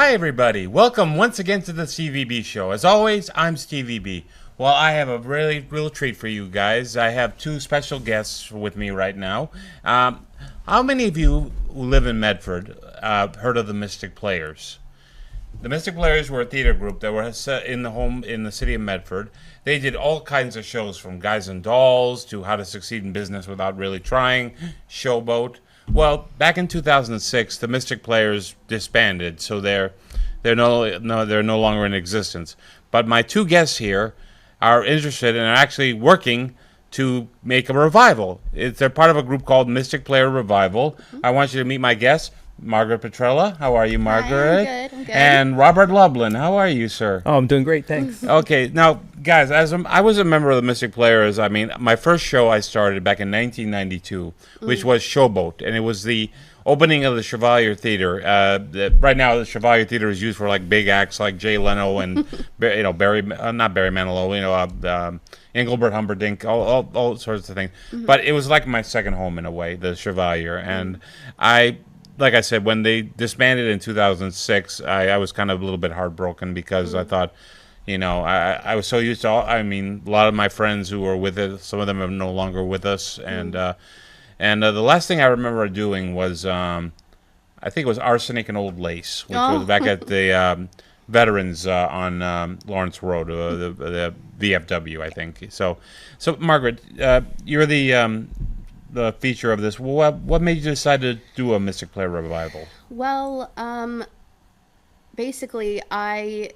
Hi, everybody. Welcome once again to the CVB show. As always, I'm Stevie B. Well, I have a really real treat for you guys. I have two special guests with me right now. How many of you who live in Medford heard of the Mystic Players? The Mystic Players were a theater group that were set in the city of Medford. They did all kinds of shows, from Guys and Dolls to How to Succeed in Business Without Really Trying, Showboat. Well, back in 2006, the Mystic Players disbanded, so they're no longer in existence. But my two guests here are interested and are actually working to make a revival. They're part of a group called Mystic Player Revival. Mm-hmm. I want you to meet my guests. Margaret Petrella. How are you, Margaret? Hi, I'm good. And Robert Lublin. How are you, sir? Oh, I'm doing great, thanks. Okay, now, guys, I was a member of the Mystic Players. I mean, my first show I started back in 1992, which was Showboat, and it was the opening of the Chevalier Theater. Right now, the Chevalier Theater is used for like big acts like Jay Leno and not Barry Manilow, Engelbert Humperdinck, all sorts of things. Mm-hmm. But it was like my second home in a way, the Chevalier, and like I said, when they disbanded in 2006, I was kind of a little bit heartbroken because I thought, I was so used to a lot of my friends who were with it, some of them are no longer with us. And the last thing I remember doing was, I think it was Arsenic and Old Lace, which was back at the Veterans on Lawrence Road, the VFW, I think. So Margaret, you're the feature of this. What made you decide to do a Mystic Player Revival? Well, basically, I've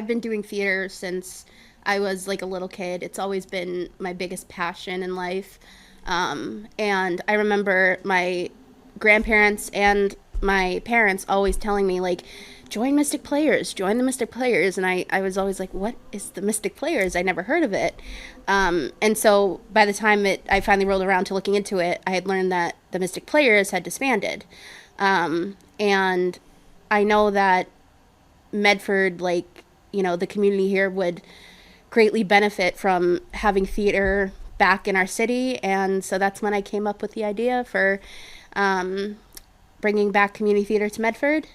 been doing theater since I was like a little kid. It's always been my biggest passion in life. And I remember my grandparents and my parents always telling me, like, join Mystic Players, join the Mystic Players. And I was always like, what is the Mystic Players? I never heard of it. And so by the time I finally rolled around to looking into it, I had learned that the Mystic Players had disbanded. And I know that Medford, the community here would greatly benefit from having theater back in our city. And so that's when I came up with the idea for bringing back community theater to Medford.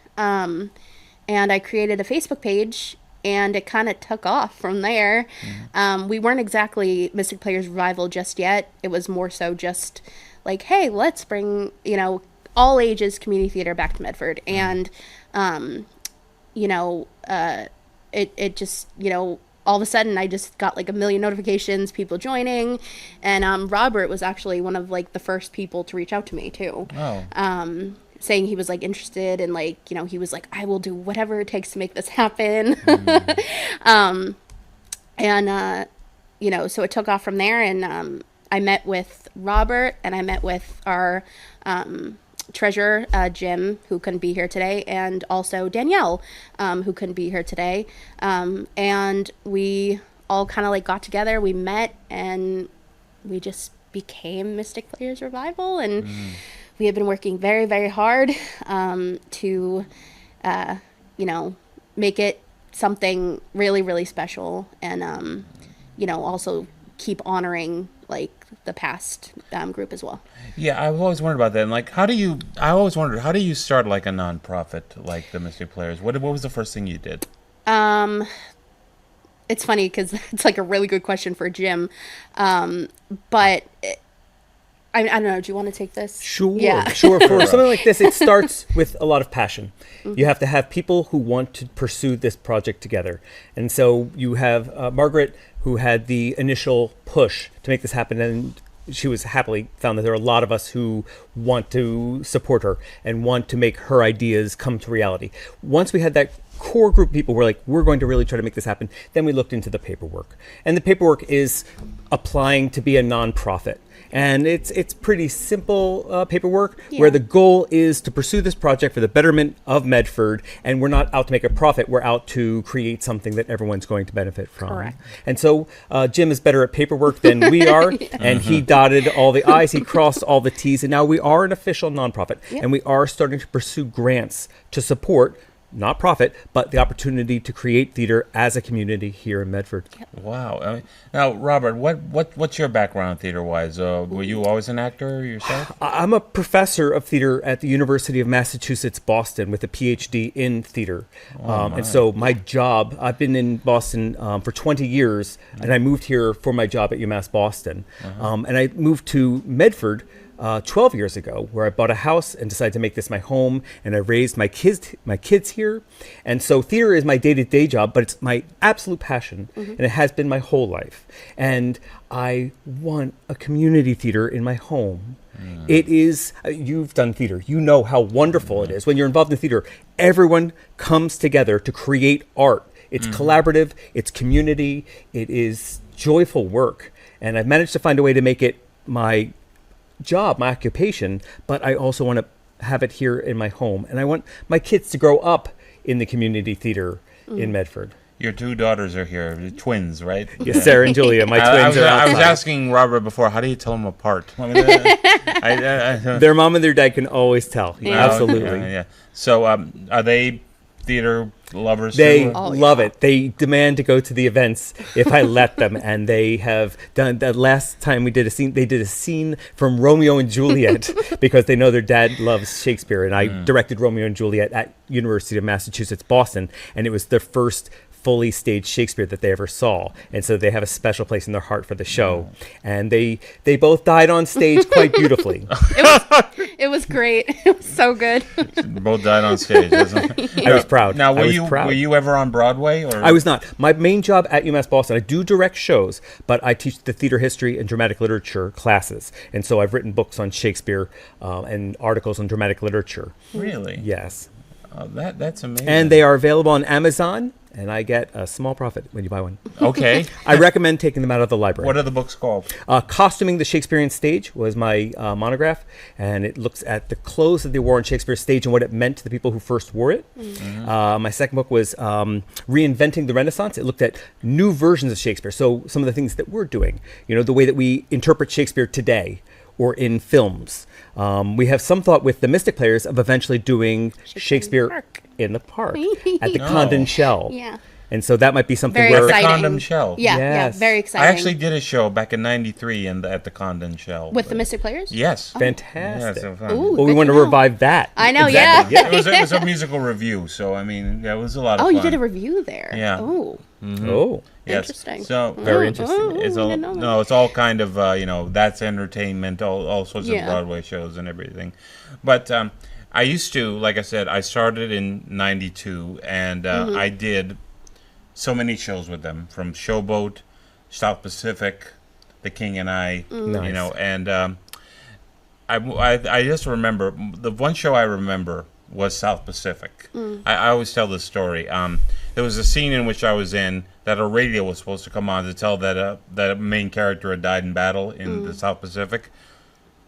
And I created a Facebook page, and it kind of took off from there. Mm-hmm. We weren't exactly Mystic Players Revival just yet. It was more so just like, hey, let's bring, all ages community theater back to Medford. Mm-hmm. And, it just, all of a sudden I just got like a million notifications, people joining. And Robert was actually one of like the first people to reach out to me too. Oh. Saying he was like interested and he was like, I will do whatever it takes to make this happen. Mm. So it took off from there, and I met with Robert, and I met with our treasurer, Jim, who couldn't be here today, and also Danielle, who couldn't be here today. And we all kind of got together, we met, and we just became Mystic Players Revival, and we have been working very, very hard to, make it something really, really special, and, also keep honoring, the past group as well. Yeah, I've always wondered about that. And, I always wondered, how do you start, a nonprofit like the Mystic Players? What was the first thing you did? It's funny because it's, a really good question for Jim. But... I don't know. Do you want to take this? Sure. Yeah. Sure. For something like this, it starts with a lot of passion. Mm-hmm. You have to have people who want to pursue this project together. And so you have Margaret, who had the initial push to make this happen. And she was happily found that there are a lot of us who want to support her and want to make her ideas come to reality. Once we had that core group of people, we're going to really try to make this happen. Then we looked into the paperwork. And the paperwork is applying to be a nonprofit. And it's pretty simple paperwork, where the goal is to pursue this project for the betterment of Medford, and we're not out to make a profit. We're out to create something that everyone's going to benefit from. Correct. And so Jim is better at paperwork than we are, and he dotted all the I's, he crossed all the T's, and now we are an official nonprofit, and we are starting to pursue grants to support not profit, but the opportunity to create theater as a community here in Medford. Wow. Now, Robert, what's your background theater-wise? Were you always an actor yourself? I'm a professor of theater at the University of Massachusetts, Boston, with a PhD in theater. And so my job, I've been in Boston for 20 years, and I moved here for my job at UMass Boston. And I moved to Medford 12 years ago, where I bought a house and decided to make this my home, and I raised my kids here. And so theater is my day-to-day job, but it's my absolute passion, and it has been my whole life. And I want a community theater in my home. It is, you've done theater, you know how wonderful it is. When you're involved in theater, everyone comes together to create art. It's collaborative, it's community, it is joyful work. And I've managed to find a way to make it my job, my occupation, but I also want to have it here in my home. And I want my kids to grow up in the community theater in Medford. Your two daughters are here, the twins, right? Yes, Sarah and Julia, my twins are outside. I was asking Robert before, how do you tell them apart? I mean, Their mom and their dad can always tell. Yeah. Absolutely. Yeah. So are they theater lovers They too? love it. They demand to go to the events if I let them, and they have done that. Last time we did a scene, they did a scene from Romeo and Juliet because they know their dad loves Shakespeare, and I directed Romeo and Juliet at University of Massachusetts, Boston, and it was their first fully staged Shakespeare that they ever saw, and so they have a special place in their heart for the show. And they both died on stage quite beautifully. It was great. It was so good. Both died on stage. I was proud. Now, I was proud. were you ever on Broadway? Or? I was not. My main job at UMass Boston, I do direct shows, but I teach the theater history and dramatic literature classes. And so I've written books on Shakespeare and articles on dramatic literature. Really? Yes. Oh, that's amazing. And they are available on Amazon, and I get a small profit when you buy one. Okay. I recommend taking them out of the library. What are the books called? Costuming the Shakespearean Stage was my monograph, and it looks at the clothes that they wore on Shakespeare's stage and what it meant to the people who first wore it. My second book was Reinventing the Renaissance. It looked at new versions of Shakespeare, so some of the things that we're doing, the way that we interpret Shakespeare today or in films. We have some thought with the Mystic Players of eventually doing Shakespeare in the park at the Condon Shell. Yeah. And so that might be something Very where exciting. Condon Shell. Yeah, Yes. yeah, very I exciting. actually did a show back in '93 at the Condon Shell. With the Mystic Players? Yes. fantastic. Yeah, so fun. Ooh, Well, we good want to know. revive that. I know, Exactly. yeah. It was a musical review, so I mean, it was a lot of Oh, fun. you did a review there. Yeah. Oh, Oh, Yes. interesting. So Very interesting. It's I all didn't know that. no, it's all kind of that's entertainment, all sorts Yeah. of Broadway shows and everything. But I used to, like I said, I started in '92, and I did so many shows with them, from Showboat, South Pacific, The King and I, Nice. and I just remember the one show I remember was South Pacific. I always tell this story. There was a scene in which I was in that a radio was supposed to come on to tell that that main character had died in battle in the South Pacific,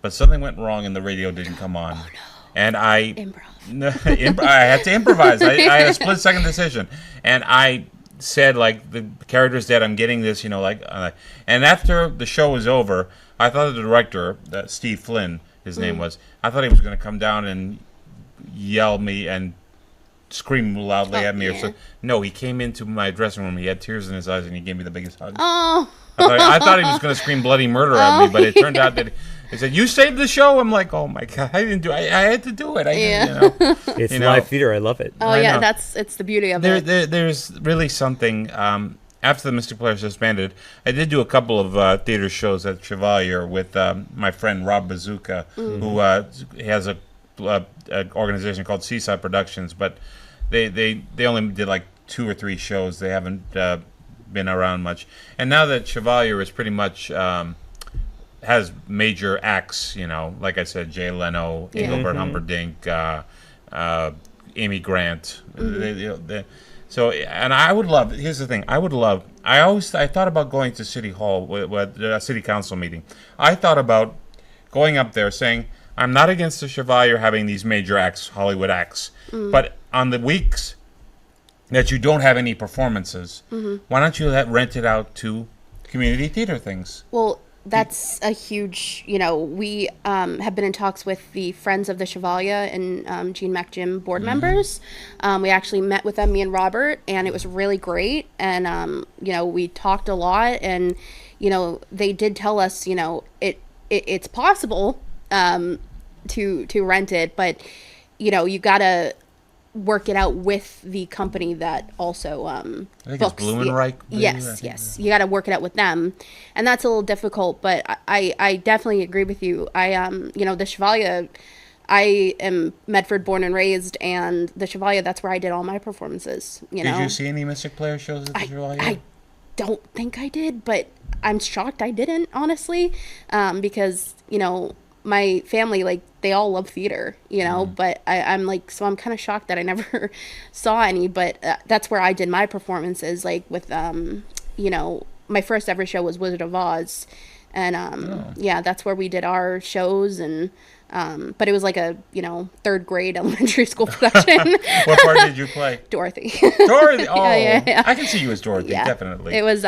but something went wrong and the radio didn't come on. Oh, no. And I I had to improvise. I had a split-second decision, and I said, like, the character's dead. I'm getting this, and after the show was over, I thought the director, Steve Flynn, his name was, I thought he was going to come down and yell me and scream loudly at me. Yeah. Or so. No, he came into my dressing room. He had tears in his eyes, and he gave me the biggest hug. Oh. I thought he was going to scream bloody murder at me, but it turned out that he said, "You saved the show." I'm like, "Oh my god, I didn't do it. I had to do it." It's live theater. I love it. Oh, I yeah, know. it's the beauty of it. There's really something. After the Mystic Players disbanded, I did do a couple of theater shows at Chevalier with my friend Rob Bazooka, who has a organization called Seaside Productions, but they only did like 2 or 3 shows. They haven't been around much. And now that Chevalier is pretty much has major acts, like I said, Jay Leno, Engelbert Humperdinck, Amy Grant. So, and I would love. Here's the thing. I thought about going to City Hall with a city council meeting. I thought about going up there saying, I'm not against the Chevalier having these major acts, Hollywood acts, but on the weeks that you don't have any performances, why don't you rent it out to community theater things? Well, that's a huge, we have been in talks with the Friends of the Chevalier and Gene MacJim board members. We actually met with them, me and Robert, and it was really great. And, we talked a lot, and, they did tell us, it's possible to rent it, but, you got to work it out with the company that also I think books it's Blumenreich. Yes. You got to work it out with them, and that's a little difficult. But I definitely agree with you. The Chevalier. I am Medford born and raised, and the Chevalier. That's where I did all my performances. Did you see any Mystic Player shows at the Chevalier? I don't think I did, but I'm shocked I didn't, honestly, because my family, like, they all love theater, but I'm like, so I'm kind of shocked that I never saw any, but that's where I did my performances, like, with, my first ever show was Wizard of Oz, and, that's where we did our shows, and, but it was like a, third grade elementary school production. What part did you play? Dorothy. Dorothy? Oh, yeah. I can see you as Dorothy, definitely. It was,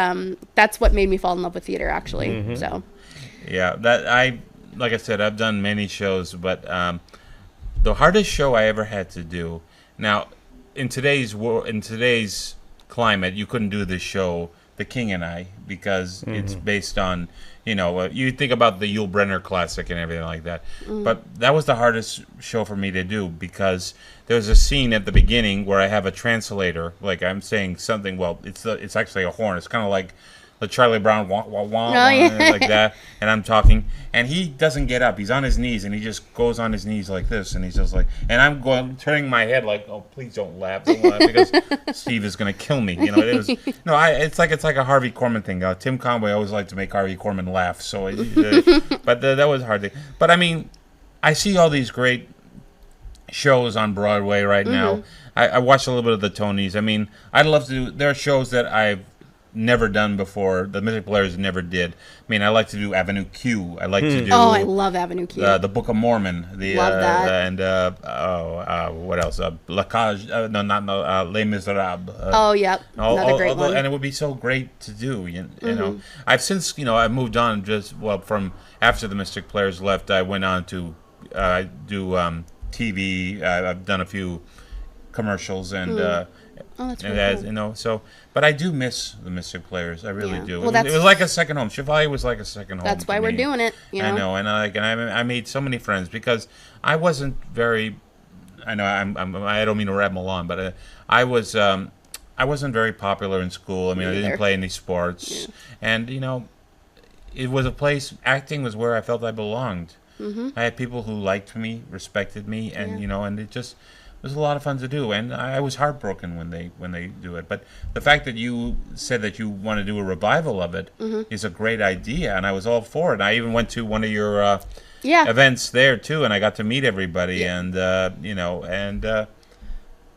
that's what made me fall in love with theater, actually, so. Yeah, like I said, I've done many shows, but the hardest show I ever had to do. Now, in today's climate, you couldn't do this show, The King and I, because it's based on, you think about the Yul Brynner classic and everything like that. But that was the hardest show for me to do, because there's a scene at the beginning where I have a translator, like I'm saying something. Well, it's actually a horn. It's kind of like the Charlie Brown wah, wah, wah, like that, and I'm talking, and he doesn't get up. He's on his knees, and he just goes on his knees like this, and he's just like, and I'm turning my head like, oh, please don't laugh, because Steve is gonna kill me. It's like a Harvey Korman thing. Tim Conway always liked to make Harvey Korman laugh, so but that was hard. But I mean, I see all these great shows on Broadway right now. I watched a little bit of the Tonys. I mean, I'd love to do. There are shows that I've never done before. The Mystic Players never did. I mean, I like to do Avenue Q. I like to do. Oh, I love Avenue Q. The Book of Mormon. Love that. And what else? La Cage. Les Miserables. Yep. Another great one. And it would be so great to do. You know, I've since I've moved on. From after the Mystic Players left, I went on to do TV. I've done a few commercials and. Oh, that's really cool. So, but I do miss the Mystic Players. I really do. Well, it was like a second home. Chevalier was like a second home. That's why we're doing it. I know, and I made so many friends because I wasn't very. I know I don't mean to ramble on, but I wasn't very popular in school. I mean, I didn't play any sports, and it was a place. Acting was where I felt I belonged. I had people who liked me, respected me, and and it just. It was a lot of fun to do, and I was heartbroken when they do it. But the fact that you said that you want to do a revival of it is a great idea, and I was all for it. I even went to one of your events there too, and I got to meet everybody, and and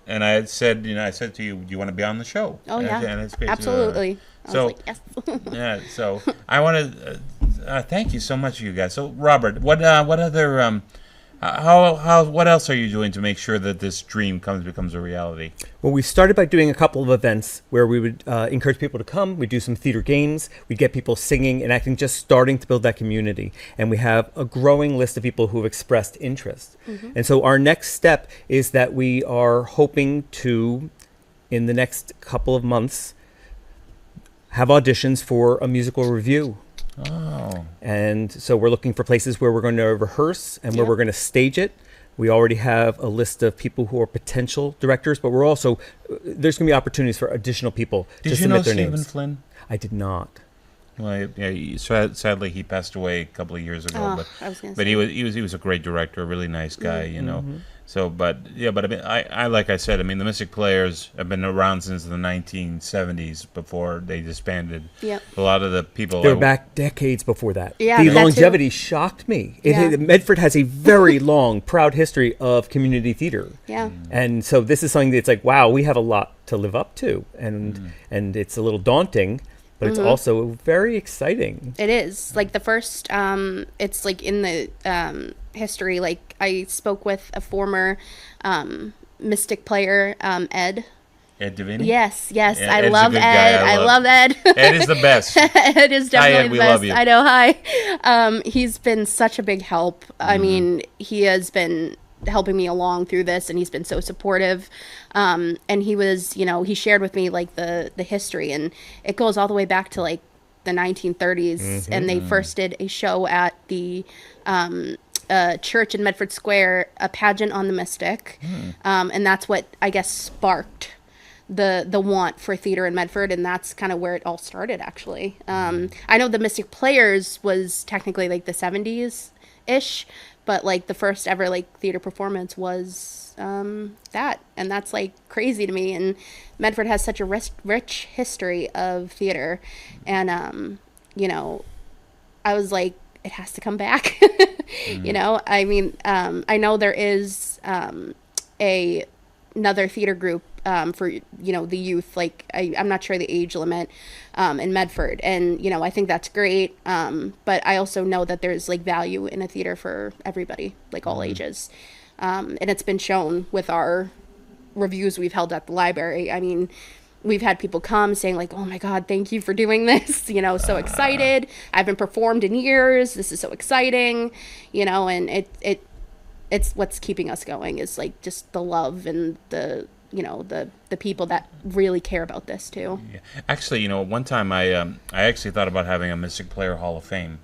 I said to you, do you want to be on the show? Oh yeah, and it's great. Absolutely. So yes. yeah, so I want to thank you so much, you guys. So Robert, what other what else are you doing to make sure that this dream becomes a reality? Well, we started by doing a couple of events where we would encourage people to come. We'd do some theater games. We'd get people singing and acting, just starting to build that community. And we have a growing list of people who have expressed interest. And so our next step is that we are hoping to, in the next couple of months, have auditions for a musical review. Oh. And so we're looking for places where we're going to rehearse and where we're going to stage it. We already have a list of people who are potential directors, but there's going to be opportunities for additional people to submit their names. Did you know Stephen Flynn? I did not. Well, sadly he passed away a couple of years ago. But he was a great director, a really nice guy, So, but I mean, I like I said, I mean, the Mystic Players have been around since the 1970s before they disbanded. Yep. A lot of the people They were back decades before that. Yeah, the that longevity too. shocked me. Yeah. Medford has a very long, proud history of community theater. Yeah. And so this is something that's like, wow, we have a lot to live up to, and it's a little daunting. But it's also very exciting. It is. Like the first, it's like in the history, like I spoke with a former Mystic player, Ed, Ed Devini? Yes, yes. Yeah, I Ed's a love good guy. Ed. I love Ed. Ed is the best. Ed is Hi, definitely Ed, the we best. love you. I know. Hi. He's been such a big help. I Mm-hmm. mean, he has been helping me along through this, and he's been so supportive. And he was, he shared with me like the history, and it goes all the way back to like the 1930s, and they first did a show at the church in Medford Square, a pageant on the Mystic, and that's what I guess sparked the want for theater in Medford, and that's kind of where it all started, actually. I know the Mystic Players was technically like the 70s ish, but like the first ever like theater performance was that, and that's like crazy to me. And Medford has such a rich history of theater, and I was like, it has to come back. I mean, I know there is another theater group for the youth, like I'm not sure the age limit in Medford, and I think that's great, but I also know that there's like value in a theater for everybody, like all ages, and it's been shown with our reviews we've held at the library. I mean, we've had people come saying like, oh my God, thank you for doing this, so excited, I haven't performed in years, this is so exciting, and it's what's keeping us going, is like just the love and the the people that really care about this too. Yeah. Actually, one time I actually thought about having a Mystic Player Hall of Fame.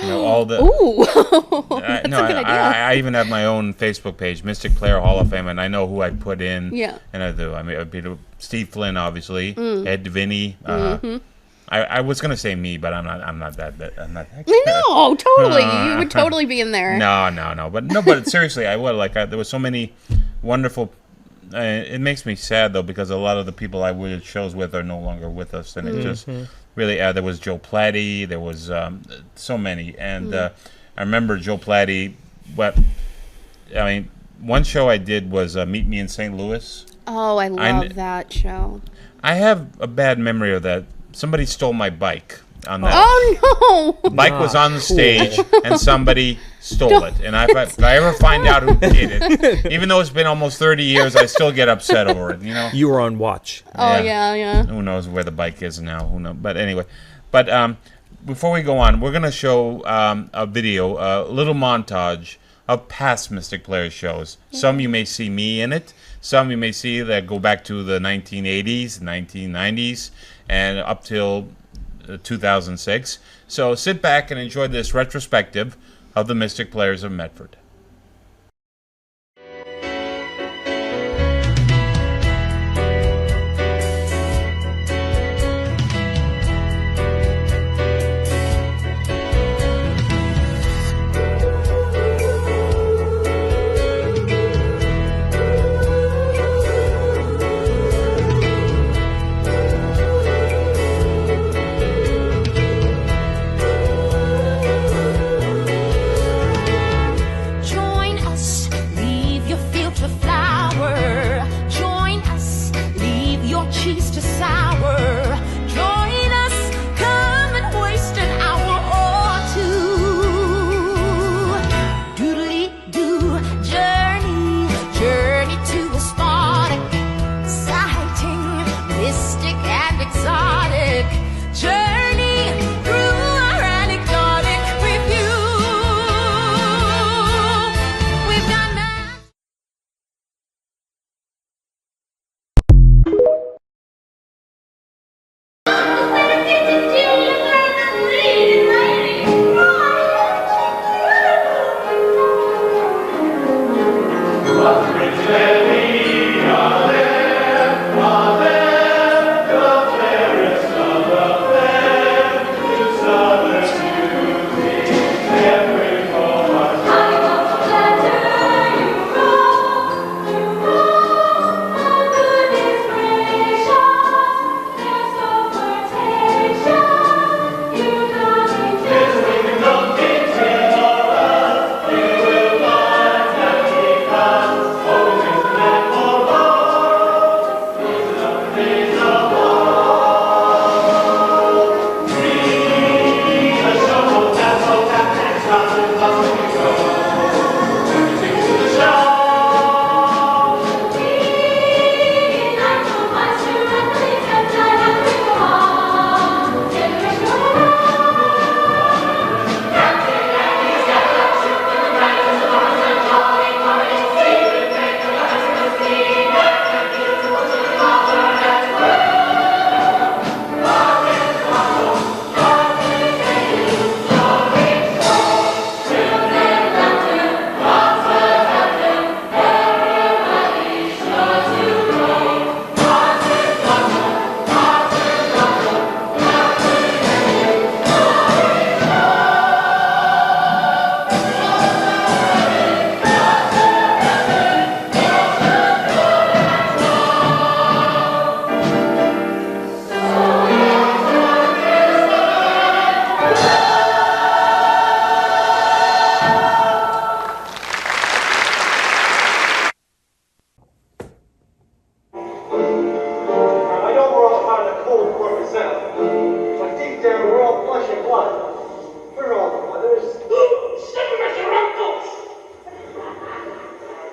All the Ooh. I, That's no, a good idea. I even have my own Facebook page, Mystic Player Hall of Fame, and I know who I put in. Yeah. And I do. I mean, it'd be Steve Flynn, obviously, Ed Devini. I was gonna say me, but I'm not. I'm not that. I'm not. No, totally. You would totally be in there. No. But seriously, I would. Like, there was so many wonderful. It makes me sad though, because a lot of the people I would shows with are no longer with us, and it just really. There was Joe Platty. There was so many, and I remember Joe Platty. One show I did was Meet Me in St. Louis. Oh, I love that show. I have a bad memory of that. Somebody stole my bike on that. Oh no! The bike was on the stage, and somebody stole it. And if I ever find out who did it, even though it's been almost 30 years, I still get upset over it. You were on watch. Oh yeah. Who knows where the bike is now? Who knows? But anyway, before we go on, we're gonna show a video, a little montage of past Mystic Players shows. Some you may see me in it. Some you may see that go back to the 1980s, 1990s, and up till 2006. So sit back and enjoy this retrospective of the Mystic Players of Medford.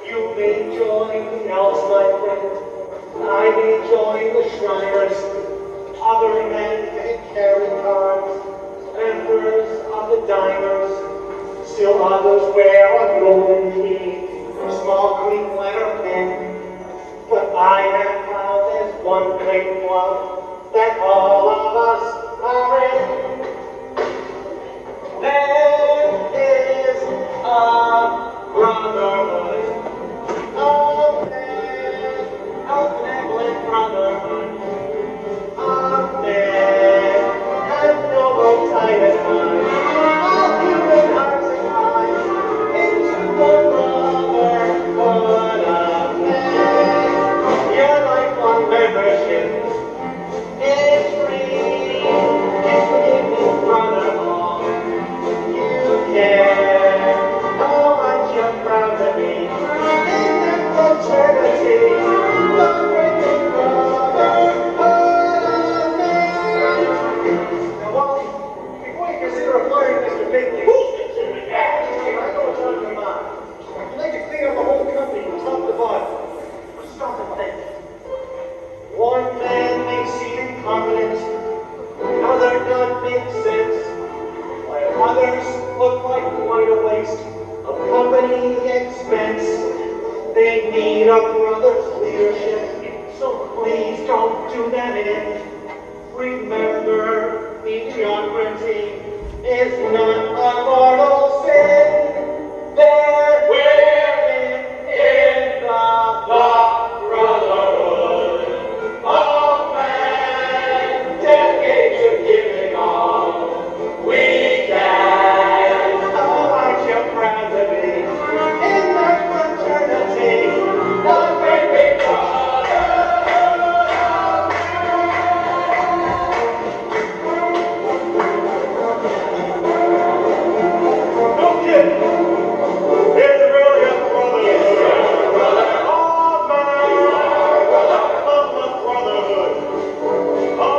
You may join the elves, my friend. I may join the Shriners. Other men may carry cards. Members of the diners. Still others wear a golden key, a small Greek letter pen. But I have found there's one great club that all of us are in. There is a brotherhood of men, a benevolent brotherhood of men, and noble tight mind, all human hearts and minds, into the brotherhood of men. Your lifelong membership is free. It's forgiving brotherhood. You care how much you're proud to be in that fraternity, the great brotherhood of men. Now, Wally, before you consider firing Mr. Bigley, who's considering that? I know what's on your mind. You'd like to clean up the whole company from top to bottom. Stop and think. One man may seem incompetent, another not make sense, while others look like quite a waste of company expense. They need a brother's leadership, so please don't do them in. Remember, mediocrity is not a mortal sin. There in the brotherhood of man, decades of giving all we can. Oh, aren't you proud to be in that fraternity, the great big brotherhood of man? No kidding. It's really a brotherhood of man, of the brotherhood. Oh,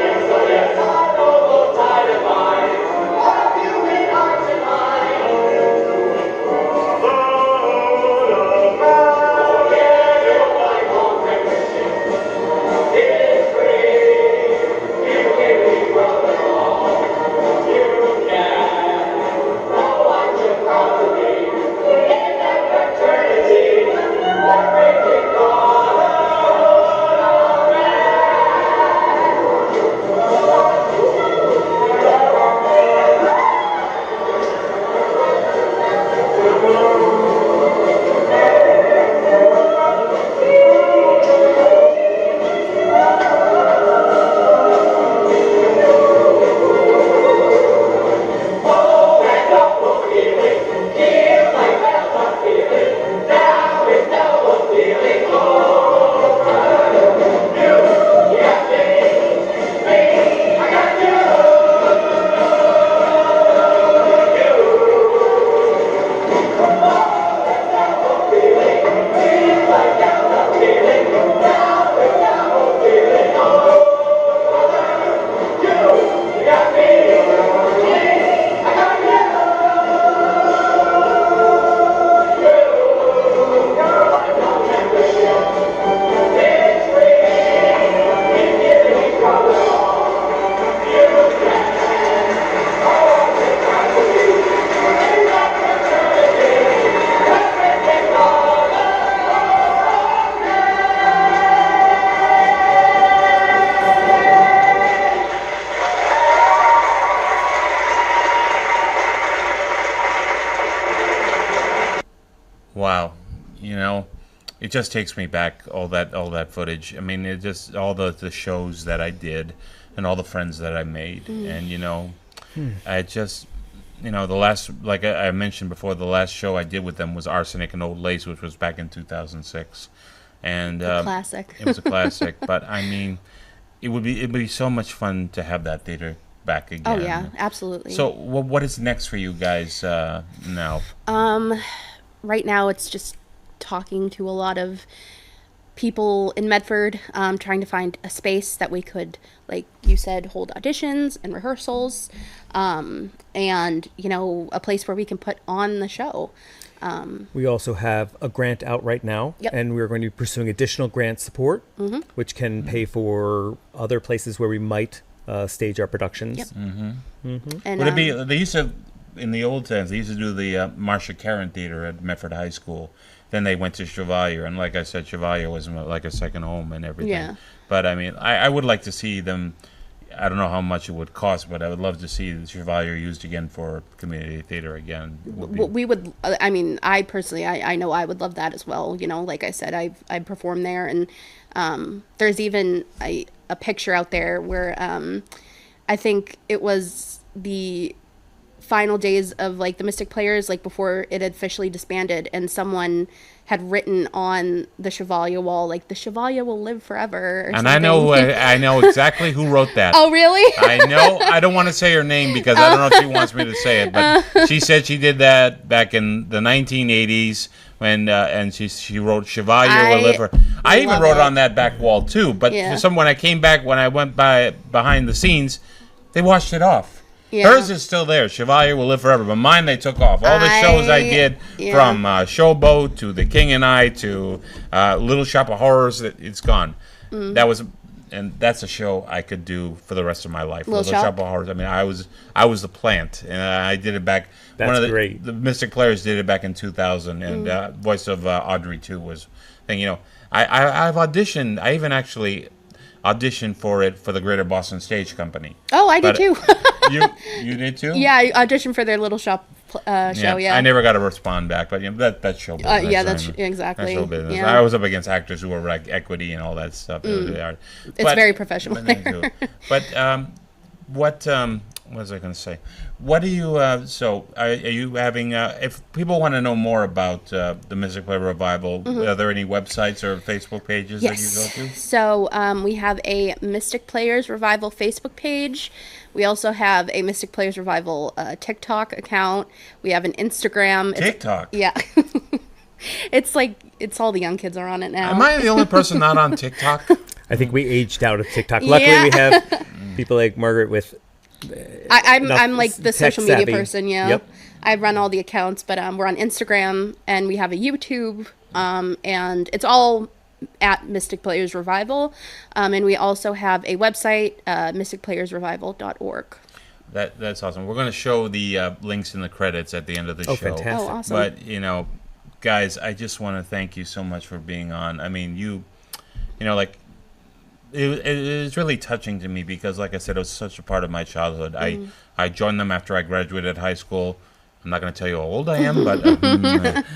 yes, I know the tide of mine. Have you been hearts and minds? Brotherhood of man. Oh, yeah, your lifelong membership is free. You can be brother all you can. Oh, aren't you proud to be in that fraternity? The great big brotherhood of man. Oh, and double feeling, feel like double feeling, now it's double feeling. Oh, you got me, I got double feeling, feel like double feeling, now it's double feeling. Oh, you got me, I got Wow, you know, it just takes me back all that footage. I mean, it just all the shows that I did and all the friends that I made, and I just the last, like I mentioned before, the last show I did with them was Arsenic and Old Lace, which was back in 2006, and Classic. it was a classic. But I mean, it'd be so much fun to have that theater back again. Oh yeah, absolutely. So what is next for you guys now? Right now it's just talking to a lot of people in Medford, trying to find a space that we could, like you said, hold auditions and rehearsals, and a place where we can put on the show. We also have a grant out right now, Yep. and we're going to be pursuing additional grant support, which can pay for other places where we might stage our productions. Yep. And, Would it be? They used to, in the old times, they used to do the Marcia Karen Theater at Medford High School. Then they went to Chevalier, and like I said, Chevalier was like a second home and everything. Yeah. But I mean, I would like to see them. I don't know how much it would cost, but I would love to see the Chevalier used again for community theater again. we would, I mean, I personally, I know I would love that as well. You know, like I said, I performed there, and there's even a picture out there where I think it was the final days of like the Mystic Players, like before it had officially disbanded, and someone had written on the Chevalier wall, like, the Chevalier will live forever, or And something. I know exactly who wrote that. Oh, really? I know. I don't want to say her name because I don't know if she wants me to say it, but she said she did that back in the 1980s when, and she wrote Chevalier will live forever. I even love wrote it. on that back wall too. But Yeah. for some, when I came back, when I went behind the scenes, they washed it off. Yeah. Hers is still there. Chevalier will live forever. But mine, they took off. All the shows I did, yeah. from Showboat to The King and I to Little Shop of Horrors, it's gone. Mm. That was, and that's a show I could do for the rest of my life. Little Shop? of Horrors. I mean, I was the plant, and I did it back. That's great. The Mystic Players did it back in 2000, and voice of Audrey too was thing. You know, I've auditioned. I even actually auditioned for it for the Greater Boston Stage Company. Oh, I did too. You did too? Yeah, I auditioned for their Little Shop show. Yeah, I never got a respond back, but that's show business. yeah, that's I mean, exactly. That's show business. Yeah. I was up against actors who were like equity and all that stuff. It's very professional there. But what was I going to say? What do you? So are you having? If people want to know more about the Mystic Player Revival, are there any websites or Facebook pages that you go to? So we have a Mystic Players Revival Facebook page. We also have a Mystic Players Revival TikTok account. We have an Instagram. TikTok? Yeah. It's like, it's all the young kids are on it now. Am I the only person not on TikTok? I think we aged out of TikTok. Luckily, Yeah. we have people like Margaret with. I'm like the tech social media savvy. person, yeah. Yep. I run all the accounts, but we're on Instagram, and we have a YouTube, and it's all at Mystic Players Revival, and we also have a website, mysticplayersrevival.org. That's awesome. We're going to show the links in the credits at the end of the show. Fantastic. Oh, awesome. But, guys, I just want to thank you so much for being on. I mean, like, it is really touching to me because, like I said, it was such a part of my childhood. I joined them after I graduated high school. I'm not going to tell you how old I am, but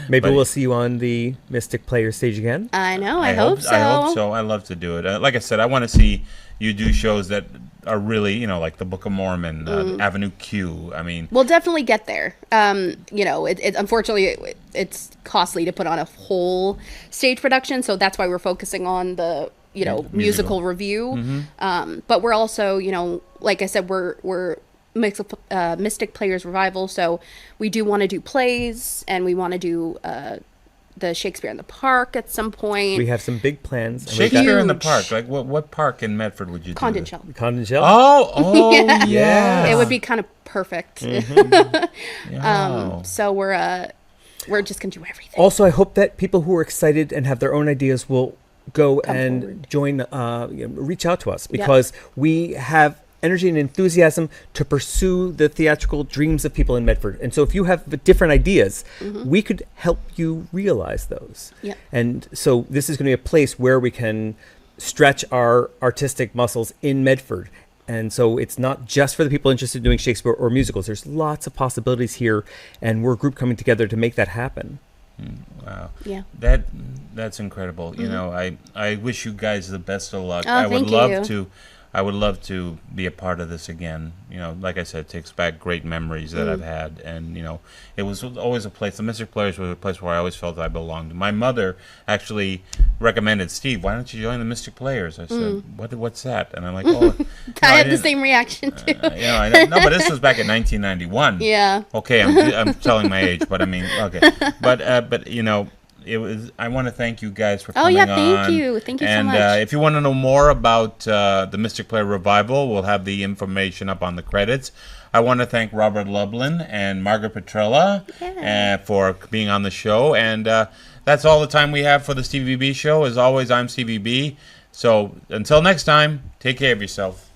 Maybe we'll see you on the Mystic Player stage again. I know, I hope so. I hope so. I love to do it. Like I said, I want to see you do shows that are really, like the Book of Mormon, Avenue Q. I mean, We'll definitely get there. It unfortunately it's costly to put on a whole stage production, so that's why we're focusing on the musical review. But we're also, like I said, we're Mystic Players Revival, so we do want to do plays, and we want to do the Shakespeare in the Park at some point. We have some big plans. and we've got- Shakespeare in the Huge. park. Like, what park in Medford would you do? Condon this? Shell. Condon Shell. Oh, Yeah. yeah. It would be kind of perfect. Yeah. So we're just gonna do everything. Also, I hope that people who are excited and have their own ideas will go Come and forward. join, reach out to us because we have energy and enthusiasm to pursue the theatrical dreams of people in Medford. And so if you have different ideas, we could help you realize those. Yep. And so this is going to be a place where we can stretch our artistic muscles in Medford. And so it's not just for the people interested in doing Shakespeare or musicals. There's lots of possibilities here, and we're a group coming together to make that happen. Wow. Yeah. That's incredible. I wish you guys the best of luck. Oh, I would thank love you. to. I would love to be a part of this again. Like I said, it takes back great memories that I've had, and it was always a place. The Mystic Players was a place where I always felt I belonged. My mother actually recommended, Steve, why don't you join the Mystic Players? I said, what's that? And I'm like, oh, I had the didn't- same reaction too. I know, no, but this was back in 1991. Yeah. Okay, I'm telling my age, but I mean, okay, but I want to thank you guys for Oh, coming yeah, on. thank you. Thank you so and, much. if you want to know more about the Mystic Player Revival, we'll have the information up on the credits. I want to thank Robert Lublin and Margaret Petrella for being on the show. And that's all the time we have for the Stevie B Show. As always, I'm Stevie B. So until next time, take care of yourself.